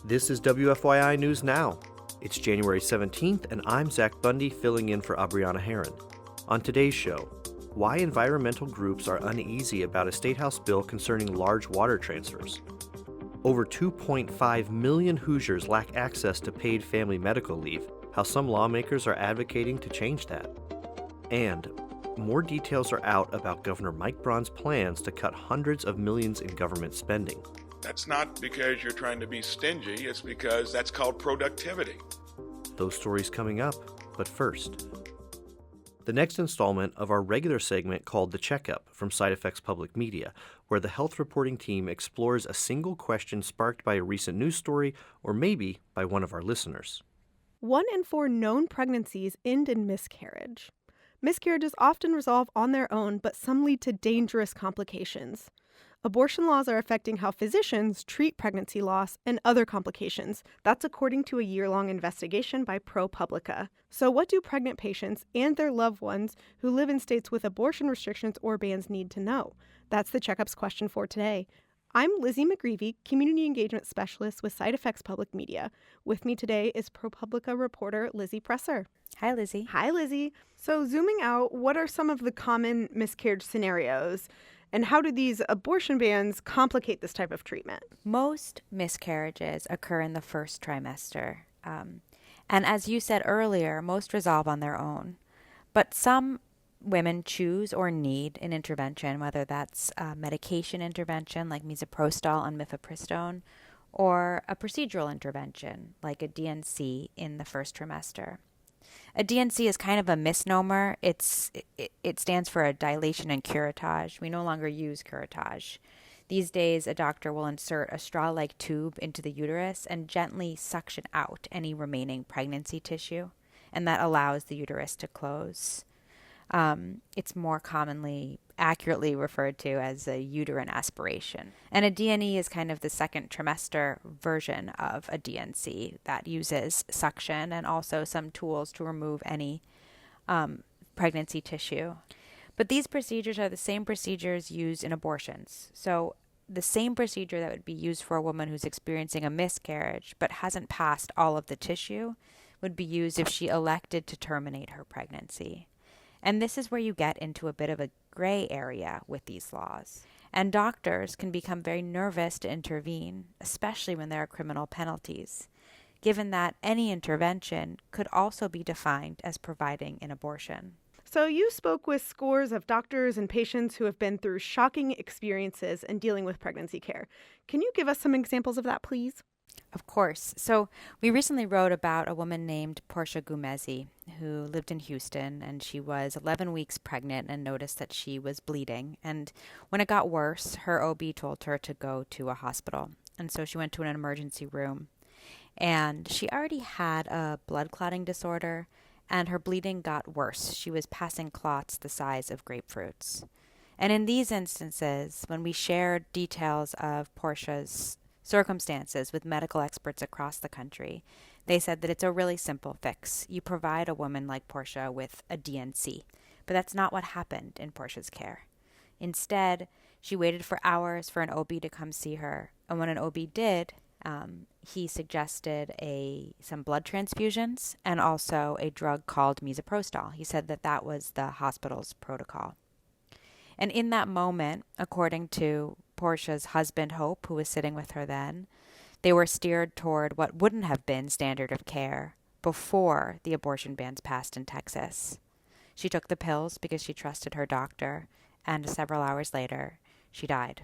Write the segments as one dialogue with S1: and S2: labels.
S1: This is WFYI News Now. It's January 17th, and I'm Zach Bundy filling in for Abriana Herron. On today's show, why environmental groups are uneasy about a State House bill concerning large water transfers. Over 2.5 million Hoosiers lack access to paid family medical leave, how some lawmakers are advocating to change that. And more details are out about Governor Mike Braun's plans to cut hundreds of millions in government spending.
S2: That's not because you're trying to be stingy, it's because that's called productivity.
S1: Those stories coming up, but first. The next installment of our regular segment called The Checkup from Side Effects Public Media, where the health reporting team explores a single question sparked by a recent news story or maybe by one of our listeners.
S3: 1 in 4 known pregnancies end in miscarriage. Miscarriages often resolve on their own, but some lead to dangerous complications. Abortion laws are affecting how physicians treat pregnancy loss and other complications. That's according to a year-long investigation by ProPublica. So what do pregnant patients and their loved ones who live in states with abortion restrictions or bans need to know? That's the Checkup's question for today. I'm Lizzie McGreevy, Community Engagement Specialist with Side Effects Public Media. With me today is ProPublica reporter Lizzie Presser.
S4: Hi, Lizzie.
S3: Hi, Lizzie. So zooming out, what are some of the common miscarriage scenarios? And how do these abortion bans complicate this type of treatment?
S4: Most miscarriages occur in the first trimester. And as you said earlier, most resolve on their own. But some women choose or need an intervention, whether that's a medication intervention like misoprostol and mifepristone, or a procedural intervention like a DNC in the first trimester. A DNC is kind of a misnomer. It stands for a dilation and curettage. We no longer use curettage. These days, a doctor will insert a straw-like tube into the uterus and gently suction out any remaining pregnancy tissue, and that allows the uterus to close. It's more commonly accurately referred to as a uterine aspiration. And a DNE is kind of the second trimester version of a DNC that uses suction and also some tools to remove any pregnancy tissue. But these procedures are the same procedures used in abortions. So the same procedure that would be used for a woman who's experiencing a miscarriage but hasn't passed all of the tissue would be used if she elected to terminate her pregnancy. And this is where you get into a bit of a gray area with these laws. And doctors can become very nervous to intervene, especially when there are criminal penalties, given that any intervention could also be defined as providing an abortion.
S3: So you spoke with scores of doctors and patients who have been through shocking experiences in dealing with pregnancy care. Can you give us some examples of that, please?
S4: Of course. So we recently wrote about a woman named Portia Gumezi who lived in Houston, and she was 11 weeks pregnant and noticed that she was bleeding. And when it got worse, her OB told her to go to a hospital. And so she went to an emergency room. And she already had a blood clotting disorder, and her bleeding got worse. She was passing clots the size of grapefruits. And in these instances, when we shared details of Portia's circumstances with medical experts across the country, they said that it's a really simple fix. You provide a woman like Portia with a DNC. But that's not what happened in Portia's care. Instead, she waited for hours for an OB to come see her. And when an OB did, he suggested some blood transfusions and also a drug called misoprostol. He said that that was the hospital's protocol. And in that moment, according to Portia's husband, Hope, who was sitting with her then, they were steered toward what wouldn't have been standard of care before the abortion bans passed in Texas. She took the pills because she trusted her doctor, and several hours later, she died.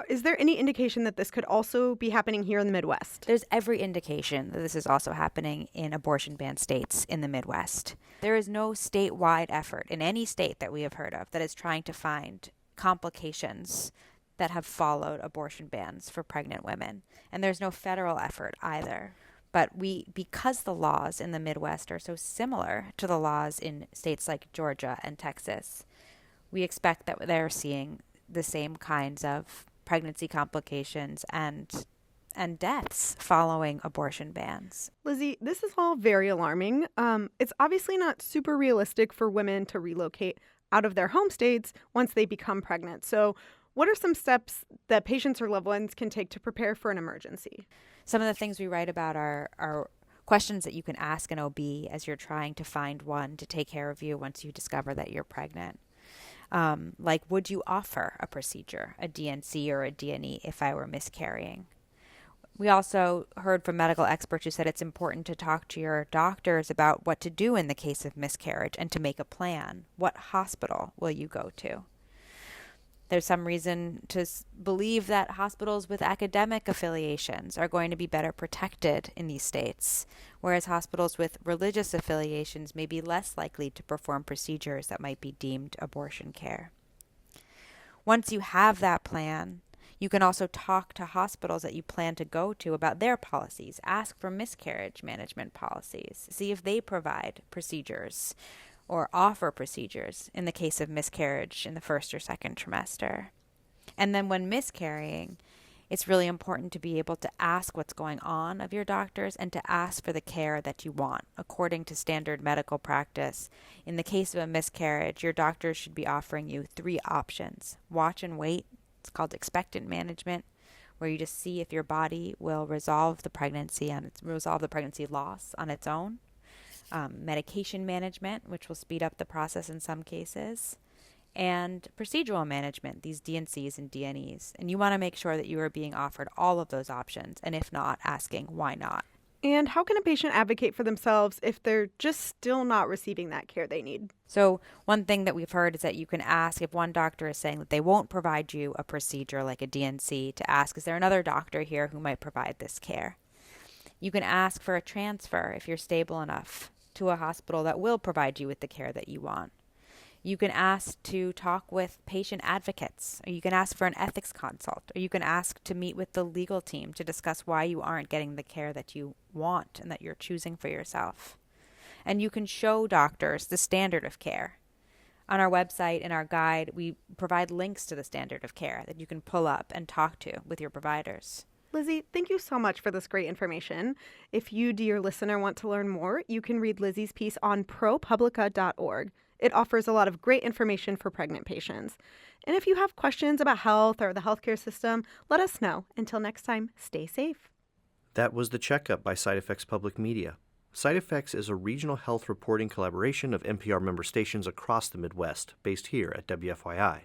S3: Is there any indication that this could also be happening here in the Midwest?
S4: There's every indication that this is also happening in abortion ban states in the Midwest. There is no statewide effort in any state that we have heard of that is trying to find complications that have followed abortion bans for pregnant women. And there's no federal effort either. But because the laws in the Midwest are so similar to the laws in states like Georgia and Texas, we expect that they're seeing the same kinds of pregnancy complications and deaths following abortion bans.
S3: Lizzie, this is all very alarming. It's obviously not super realistic for women to relocate out of their home states once they become pregnant. So What are some steps that patients or loved ones can take to prepare for an emergency?
S4: Some of the things we write about are questions that you can ask an OB as you're trying to find one to take care of you once you discover that you're pregnant. Like, would you offer a procedure, a DNC or a DNE, if I were miscarrying? We also heard from medical experts who said it's important to talk to your doctors about what to do in the case of miscarriage and to make a plan. What hospital will you go to? There's some reason to believe that hospitals with academic affiliations are going to be better protected in these states, whereas hospitals with religious affiliations may be less likely to perform procedures that might be deemed abortion care. Once you have that plan, you can also talk to hospitals that you plan to go to about their policies. Ask for miscarriage management policies. See if they provide procedures or offer procedures in the case of miscarriage in the first or second trimester. And then when miscarrying, it's really important to be able to ask what's going on of your doctors and to ask for the care that you want according to standard medical practice. In the case of a miscarriage, your doctors should be offering you 3 options. Watch and wait. It's called expectant management, where you just see if your body will resolve the pregnancy loss on its own. Medication management, which will speed up the process in some cases. And procedural management, these DNCs and DNEs. And you want to make sure that you are being offered all of those options, and if not, asking why not.
S3: And how can a patient advocate for themselves if they're just still not receiving that care they need?
S4: So one thing that we've heard is that you can ask if one doctor is saying that they won't provide you a procedure like a DNC, to ask, is there another doctor here who might provide this care? You can ask for a transfer if you're stable enough to a hospital that will provide you with the care that you want. You can ask to talk with patient advocates, or you can ask for an ethics consult, or you can ask to meet with the legal team to discuss why you aren't getting the care that you want and that you're choosing for yourself. And you can show doctors the standard of care. On our website, in our guide, we provide links to the standard of care that you can pull up and talk to with your providers.
S3: Lizzie, thank you so much for this great information. If you, dear listener, want to learn more, you can read Lizzie's piece on propublica.org. It offers a lot of great information for pregnant patients. And if you have questions about health or the healthcare system, let us know. Until next time, stay safe.
S1: That was The Checkup by Side Effects Public Media. Side Effects is a regional health reporting collaboration of NPR member stations across the Midwest, based here at WFYI.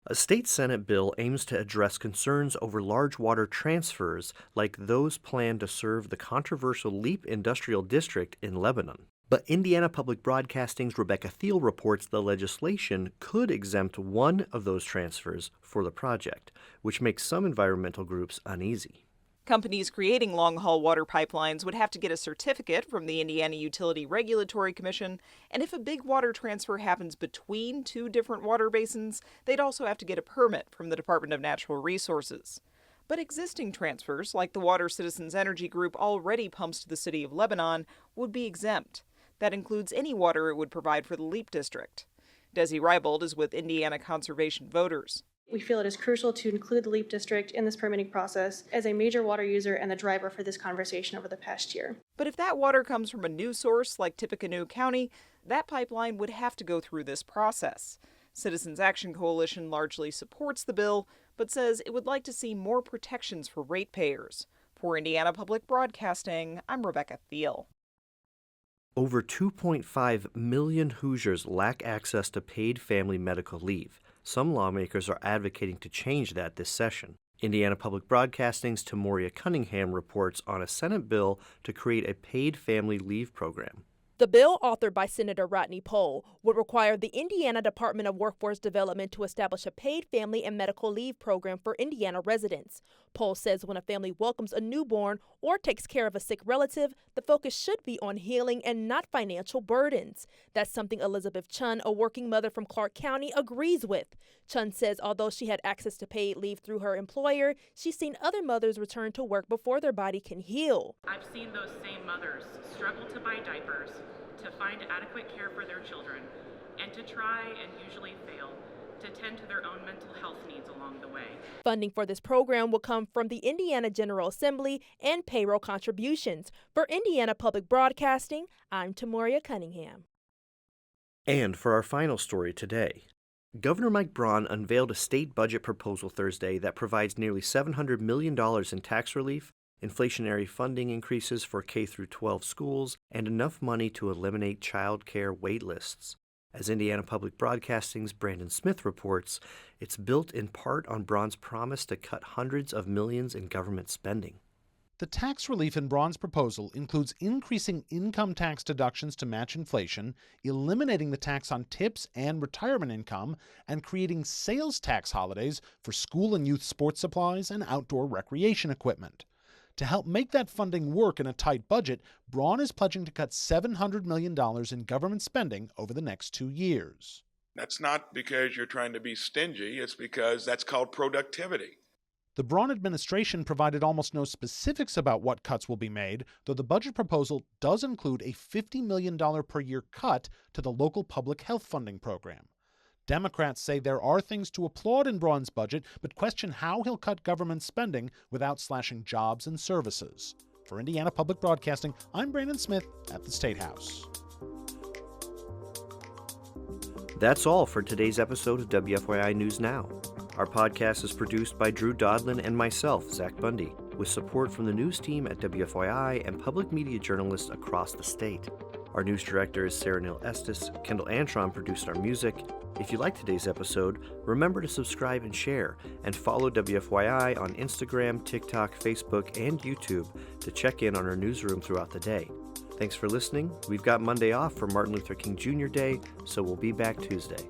S1: A state Senate bill aims to address concerns over large water transfers like those planned to serve the controversial LEAP Industrial District in Lebanon. But Indiana Public Broadcasting's Rebecca Thiel reports the legislation could exempt one of those transfers for the project, which makes some environmental groups uneasy.
S5: Companies creating long-haul water pipelines would have to get a certificate from the Indiana Utility Regulatory Commission, and if a big water transfer happens between 2 different water basins, they'd also have to get a permit from the Department of Natural Resources. But existing transfers, like the Water Citizens Energy Group already pumps to the city of Lebanon, would be exempt. That includes any water it would provide for the LEAP district. Desi Reibold is with Indiana Conservation Voters.
S6: We feel it is crucial to include the LEAP district in this permitting process as a major water user and the driver for this conversation over the past year.
S5: But if that water comes from a new source like Tippecanoe County, that pipeline would have to go through this process. Citizens Action Coalition largely supports the bill, but says it would like to see more protections for ratepayers. For Indiana Public Broadcasting, I'm Rebecca Thiel.
S1: Over 2.5 million Hoosiers lack access to paid family medical leave. Some lawmakers are advocating to change that this session. Indiana Public Broadcasting's Tamoria Cunningham reports on a Senate bill to create a paid family leave program.
S7: The bill, authored by Senator Rodney Pohl, would require the Indiana Department of Workforce Development to establish a paid family and medical leave program for Indiana residents. Pohl says when a family welcomes a newborn or takes care of a sick relative, the focus should be on healing and not financial burdens. That's something Elizabeth Chun, a working mother from Clark County, agrees with. Chun says although she had access to paid leave through her employer, she's seen other mothers return to work before their body can heal.
S8: I've seen those same mothers struggle to buy diapers, to find adequate care for their children, and to try and usually fail to tend to their own mental health needs along the way.
S7: Funding for this program will come from the Indiana General Assembly and payroll contributions. For Indiana Public Broadcasting, I'm Tamoria Cunningham.
S1: And for our final story today, Governor Mike Braun unveiled a state budget proposal Thursday that provides nearly $700 million in tax relief, inflationary funding increases for K-12 schools, and enough money to eliminate child care wait lists. As Indiana Public Broadcasting's Brandon Smith reports, it's built in part on Braun's promise to cut hundreds of millions in government spending.
S9: The tax relief in Braun's proposal includes increasing income tax deductions to match inflation, eliminating the tax on tips and retirement income, and creating sales tax holidays for school and youth sports supplies and outdoor recreation equipment. To help make that funding work in a tight budget, Braun is pledging to cut $700 million in government spending over the next 2 years.
S2: That's not because you're trying to be stingy, it's because that's called productivity.
S9: The Braun administration provided almost no specifics about what cuts will be made, though the budget proposal does include a $50 million per year cut to the local public health funding program. Democrats say there are things to applaud in Braun's budget, but question how he'll cut government spending without slashing jobs and services. For Indiana Public Broadcasting, I'm Brandon Smith at the State House.
S1: That's all for today's episode of WFYI News Now. Our podcast is produced by Drew Daudelin and myself, Zach Bundy, with support from the news team at WFYI and public media journalists across the state. Our news director is Sarah Neal-Estes. Kendall Antron produced our music. If you liked today's episode, remember to subscribe and share, and follow WFYI on Instagram, TikTok, Facebook, and YouTube to check in on our newsroom throughout the day. Thanks for listening. We've got Monday off for Martin Luther King Jr. Day, so we'll be back Tuesday.